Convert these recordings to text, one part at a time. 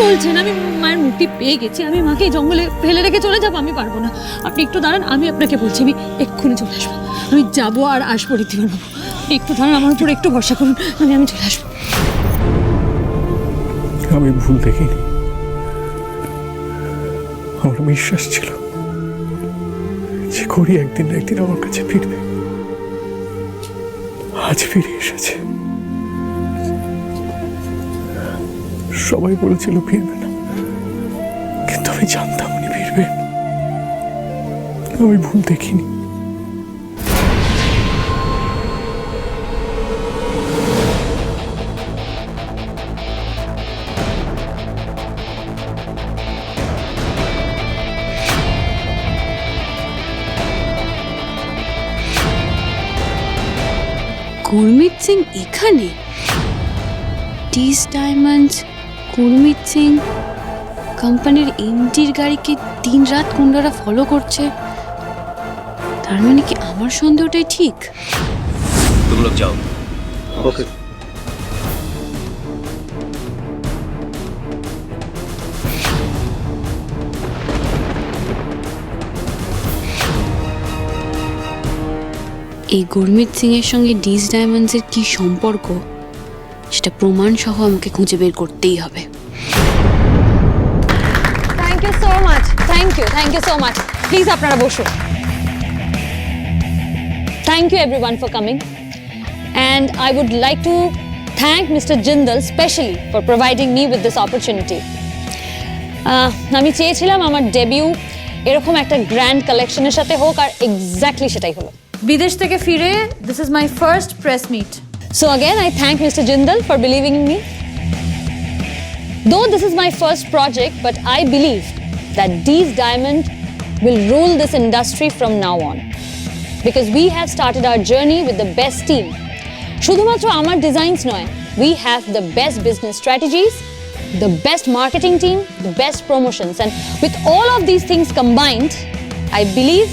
বলছেন? আমি মায়ের মূর্তি পেয়ে গেছি, আমি মাকে জঙ্গলে ফেলে রেখে চলে যাবো? আমি পারবো না। আপনি একটু দাঁড়ান, আমি আপনাকে বলছি, আমি এক্ষুনি চলে আসবো। আমি যাবো আর আসবো ঋদ্ধিমান বাবু। একটু দাঁড়ান, আমার উপর একটু ভরসা করুন, আমি চলে আসবো। আমি ভুল দেখিনি। আমার বিশ্বাস ছিল যে করি একদিন না একদিন আমার কাছে ফিরবে। আজ ফিরে এসেছে। সবাই বলেছিল ফিরবে না, কিন্তু আমি জানতাম উনি ফিরবেন। আমি ভুল দেখিনি। গুরমিত সিং এখানে? টিস ডায়মন্ডস, গুরমিত সিং কোম্পানির এমডির গাড়িকে দিন রাত গুন্ডারা ফলো করছে। তার মানে কি আমার সন্দেহটাই ঠিক? तुम लोग जाओ। ওকে। এই গুরমিত সিং এর সঙ্গে ডিস ডায়মন্ডসের কি সম্পর্ক সেটা প্রমাণ সহ আমাকে খুঁজে বের করতেই হবে। Thank you so much, thank you so much. Please আপনারা বসুন। Thank you everyone for coming, and I would like to thank Mr. Jindal specially for providing me with this opportunity. আমি চেয়েছিলাম আমার ডেবিউ এরকম একটা গ্র্যান্ড কালেকশনের সাথে হোক, আর এক্স্যাক্টলি সেটাই হলো। বিদেশ থেকে ফিরে this is my first press meet. So again I thank Mr. Jindal for believing in me. Though this is my first project, but I believe that these diamonds will rule this industry from now on. Because we have started our journey with the best team. শুধুমাত্র আমার designs নয়, we have the best business strategies, the best marketing team, the best promotions, and with all of these things combined, I believe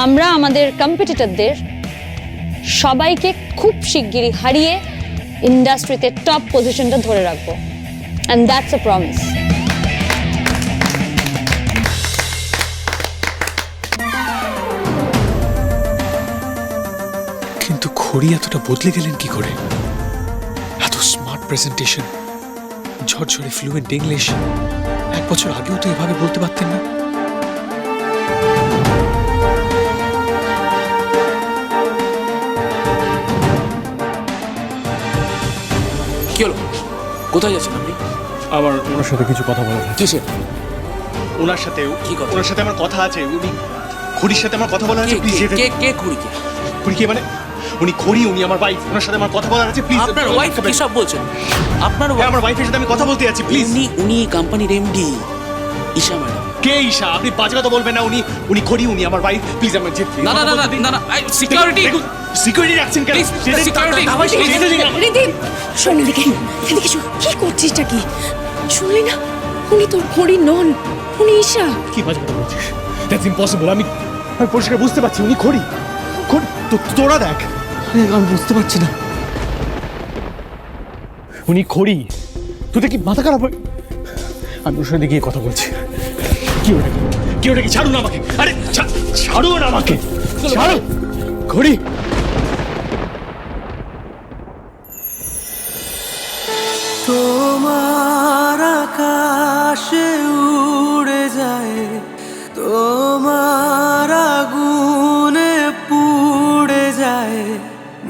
আমরা আমাদের কম্পিটিটরদের সবাইকে খুব শিগগিরই হারিয়ে ইন্ডাস্ট্রিতে টপ পজিশনটা ধরে রাখবো, and that's a promise. কিন্তু খড়ি এতটা বদলে গেলেন কি করে? এত স্মার্ট প্রেজেন্টেশন, ঝরঝরে ফ্লুয়েন্ট ইংলিশ। 1 বছর আগেও তো এভাবে বলতে পারতেন না। কি হলো? কোথায় যাচ্ছেন আপনি? আমার ওনার সাথে কিছু কথা বলা আছে। কিসের? ওনার সাথে কি কথা? ওনার সাথে আমার কথা আছে। উনি খড়ির সাথে আমার কথা বলা আছে। প্লিজ কে খুড়ি কে? খড়ি কে মানে? উনি খড়ি, উনি আমার ওয়াইফ। ওনার সাথে আমার কথা বলার আছে। প্লিজ। আপনার ওয়াইফ কি সব বলছেন? আপনার হ্যাঁ, আমার ওয়াইফের সাথে আমি কথা বলতে যাচ্ছি। প্লিজ। উনি কোম্পানির এমডি ঈশা ম্যাডাম। কে ঈশা? আপনি বাজে কথা বলবেন না। উনি খড়ি, উনি আমার ওয়াইফ। প্লিজ আমার যে না না না না না, সিকিউরিটি সিকিউরিটি রাখছেন কেন? সিকিউরিটি রিদি শোন, এদিকে এদিকে শোন। কি করছিসটা কি? শুনলি না? উনি তোর খড়ি নন, উনি ঈশা। কি বাজে কথা বলছিস? That's impossible. আমি পরিষ্কার বুঝতে পারছি উনি খড়ি। তোরা দেখ। আমি বুঝতে পারছি না। উনি খড়ি। তোদের কি মাথা খারাপ? আমি ওর সাথে গিয়ে কথা বলছি। কি ওটা কি? ছাড়ুন আমাকে। আরে ছাড়ুন আমাকে। ছাড়ো খড়ি। তোমার আকাশে উড়ে যায়, তোমার আগুনে পুড়ে যায়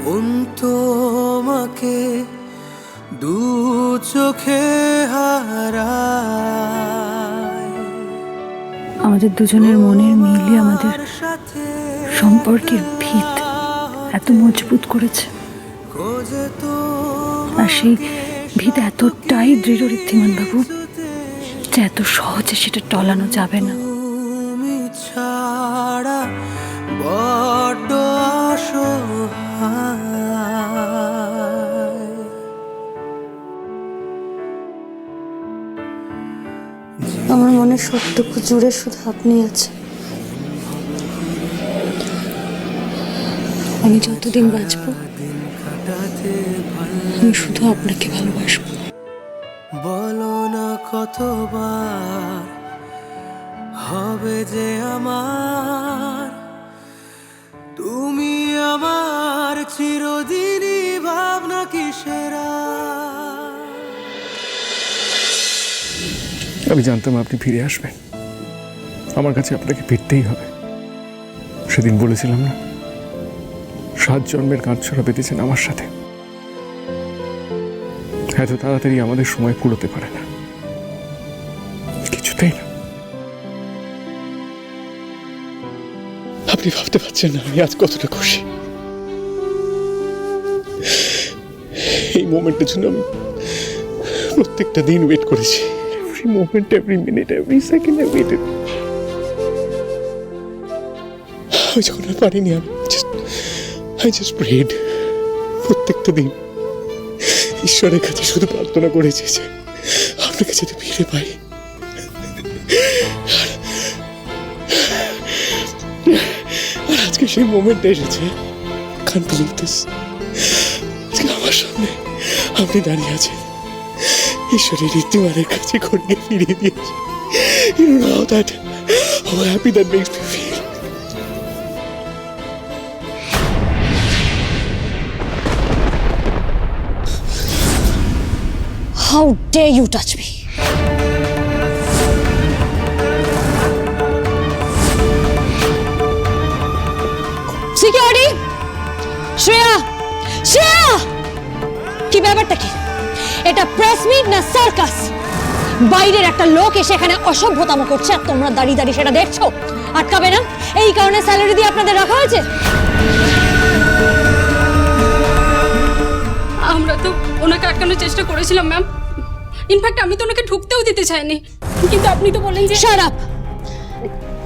মন, তোমাকে দু চোখে হারায়। আমাদের দুজনের মনের মিলই আমাদের সম্পর্কের ভিত এত মজবুত করেছে, আর সেই ভিত এতটাই দৃঢ় ঋদ্ধিমান বাবু যে এত সহজে সেটা টলানো যাবে না। তুমি ছাড়া বড্ড অসহায়। আমার মনে সবটুকু জুড়ে শুধু আপনি আছেন। আমি যতদিন বাঁচবো আমি শুধু আপনাকে ভালোবাসবো। বলো না কতবার হবে যে আমার, তুমি আমার চিরদিনই ভাবনা কিসেরা। আমি জানতাম আপনি ফিরে আসবেন, আমার কাছে আপনাকে ফিরতেই হবে। সেদিন বলেছিলাম না, 7 জন্মের কাঁধছড়া বেঁধেছেন আমার সাথে। এত তাড়াতাড়ি আমাদের সময় পুরোতে পারে না, কিছুতেই না। আপনি ভাবতে পারছেন না আমি আজ কতটা খুশি। এই মোমেন্টের জন্য আমি প্রত্যেকটা দিন ওয়েট করেছি। Every moment, every minute, every second I waited. আমি যখন আর পারিনি, I just prayed প্রত্যেকটা দিন ঈশ্বরের কাছে শুধু প্রার্থনা করেছি যে আপনাকে যাতে ফিরে পাই। আর আজকে সেই মোমেন্টটা এসেছে। Can't believe this. আজকে আমার সামনে আপনি দাঁড়িয়ে আছেন, ঈশ্বরের ঋদ্ধিমানের কাছে ঘুরিয়ে ফিরিয়ে দিয়েছে। You know how happy that makes me feel. How dare you touch me? Security! Shreya! Shreya! কি ব্যাপারটা কি? এটা প্রেস মিট না সার্কাস? বাইরের একটা লোক এসে এখানে অসভ্যতাম করছে আর তোমরা দাঁড়িয়ে দাঁড়িয়ে সেটা দেখছো। আটকাবে না? এই কারণে স্যালারি দিয়ে আপনাদের রাখা হয়েছে? আমরা তো ওনাকে আটকানোর চেষ্টা করেছিলাম ম্যাম। ইনফ্যাক্ট আমি তো ওনাকে ঢুকতেও দিতে চাইনি, কিন্তু আপনি তো বললেন যে shut up,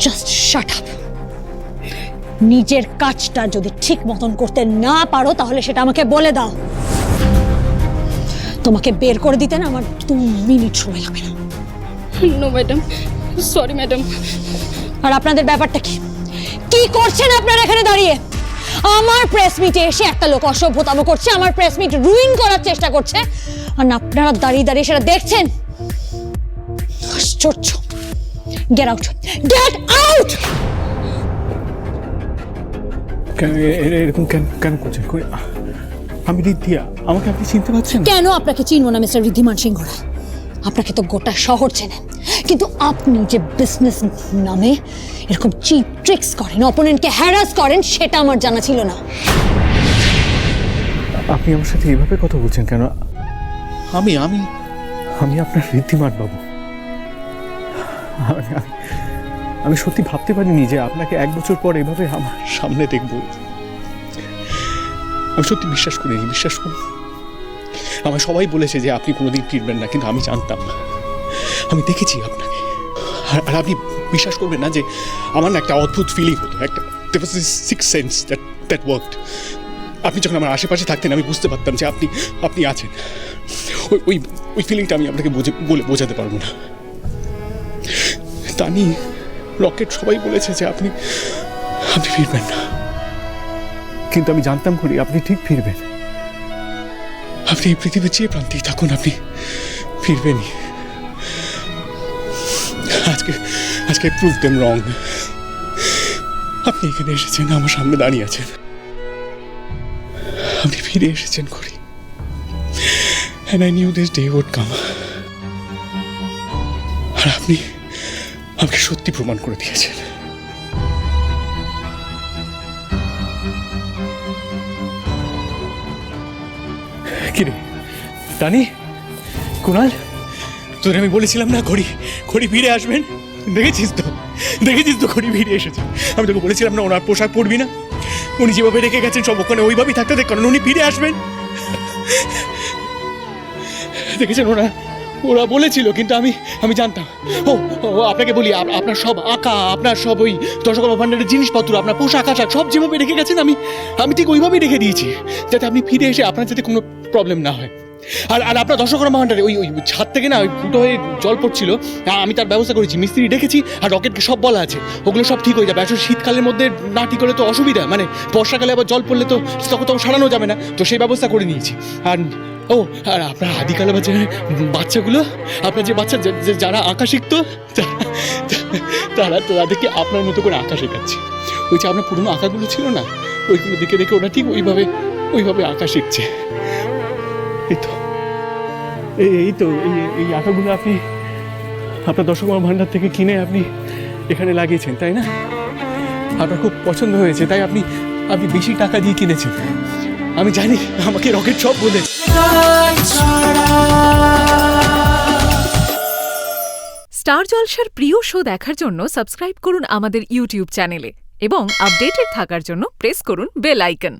just shut up. নিজের কাজটা যদি ঠিক মতন করতে না পারো তাহলে সেটা আমাকে বলে দাও। তোমাকে বের করে দিতে না আমার 2 মিনিট সময় লাগবে না। No madam, sorry madam. আর আপনাদের ব্যাপারটা কি? কি করছেন আপনারা এখানে দাঁড়িয়ে? আমার প্রেস মিটে এসে একটা লোক অসভ্যতাম করছে, আমার প্রেস মিট রুইন করার চেষ্টা করছে, আর আপনারা দাঁড়িয়ে দাঁড়িয়ে সেটা দেখছেন। আশ্চর্য। Get out, get out. এরকম কেন করছেন? আমি রিদ্ধিয়া, আমাকে আপনি চিনতে পারছেন? কেন আপনাকে চিনব না মিস্টার ঋদ্ধিমান সিংহ রায়? আপনাকে তো গোটা শহর চেনে, কিন্তু আপনি যে বিজনেস নামে এরকম চিপ ট্রিক্স করেন, অপোনেন্টকে হ্যারাস করেন, সেটা আমার জানা ছিল না। আপনি আমার সাথে এইভাবে কথা বলছেন কেন? আমি আমি আমি আপনার ঋদ্ধিমান বাবু। আমি সত্যি ভাবতে পারিনি যে আপনাকে 1 বছর পর এভাবে আমার সামনে দেখব। আমি সত্যি বিশ্বাস করিনি, বিশ্বাস করুন। আমার সবাই বলেছে যে আপনি কোনোদিন ফিরবেন না, কিন্তু আমি জানতাম। আমি দেখেছি আপনাকে, আর আপনি বিশ্বাস করবেন না যে আমার না একটা অদ্ভুত ফিলিং হতো, একটা there was this sixth sense that worked. আপনি যখন আমার আশেপাশে থাকতেন আমি বুঝতে পারতাম যে আপনি আছেন। ওই ফিলিংটা আমি আপনাকে বলে বোঝাতে পারবো না। তানি, রকেট সবাই বলেছে যে আপনি ফিরবেন না, কিন্তু আমি জানতাম করি আপনি ঠিক ফিরবেন। আপনি এই পৃথিবীর যে প্রান্তেই থাকুন, আপনি ফিরবেনই। আজকে প্রুভ দেম রং। আপনি এখানে এসেছেন, আমার সামনে দাঁড়িয়ে আছেন, আপনি ফিরে এসেছেন করি। And I knew this day would come. আর আপনি আমাকে সত্যি প্রমাণ করে দিয়েছেন। কিরে টানি, কুনাল, তোদের আমি বলেছিলাম না ঘড়ি ফিরে আসবেন? দেখেছিস তো ঘড়ি ফিরে এসেছে। আমি তোকে বলেছিলাম না ওনার পোশাক পরবি না, উনি যেভাবে রেখে গেছেন সব ওখানে ওইভাবেই থাকতে দেখ, কারণ উনি ফিরে আসবেন। দেখেছেন ওরা বলেছিল, কিন্তু আমি জানতাম। ও আপনাকে বলি, আপনার সব আঁকা, আপনার সব ওই দশকর্মা ভান্ডারের জিনিসপত্র, আপনার পোশাক আশাক সব যেভাবে রেখে গেছেন আমি ঠিক ওইভাবেই রেখে দিয়েছি, যাতে আপনি ফিরে এসে আপনার যাতে কোনো প্রবলেম না হয়। আর আপনার দশকর্মা ভান্ডারে ওই ছাদ থেকে না ওই ফুটো হয়ে জল পড়ছিল, আমি তার ব্যবস্থা করেছি, মিস্ত্রি ডেকেছি, আর রকেটকে সব বলা আছে, ওগুলো সব ঠিক হয়ে যাবে। আসলে শীতকালের মধ্যে না ঠিক হলে তো অসুবিধা, মানে বর্ষাকালে আবার জল পড়লে তো তখন সারানো যাবে না, তো সেই ব্যবস্থা করে নিয়েছি। আর ও আর আপনার আদিকালে বাচ্চাগুলো, আপনার যে বাচ্চা যারা আঁকা শিখতো, তাদেরকে আপনার মতো করে আঁকা শেখাচ্ছি। ওই যে আপনার পুরনো আঁকাগুলো ছিল না, ওইগুলো দেখে দেখে ওরা ঠিক ওইভাবে আঁকা শিখছে। এই তো এই আঁকাগুলো আপনি আপনার দশকর্মা ভাণ্ডার থেকে কিনে আপনি এখানে লাগিয়েছেন, তাই না? আপনার খুব পছন্দ হয়েছে, তাই আপনি বেশি টাকা দিয়ে কিনেছেন। আমি জানি আমাকে রকেট শপ বলে। স্টার জলসার প্রিয় শো দেখার জন্য সাবস্ক্রাইব করুন আমাদের ইউটিউব চ্যানেলে এবং আপডেটেড থাকার জন্য প্রেস করুন বেল আইকন।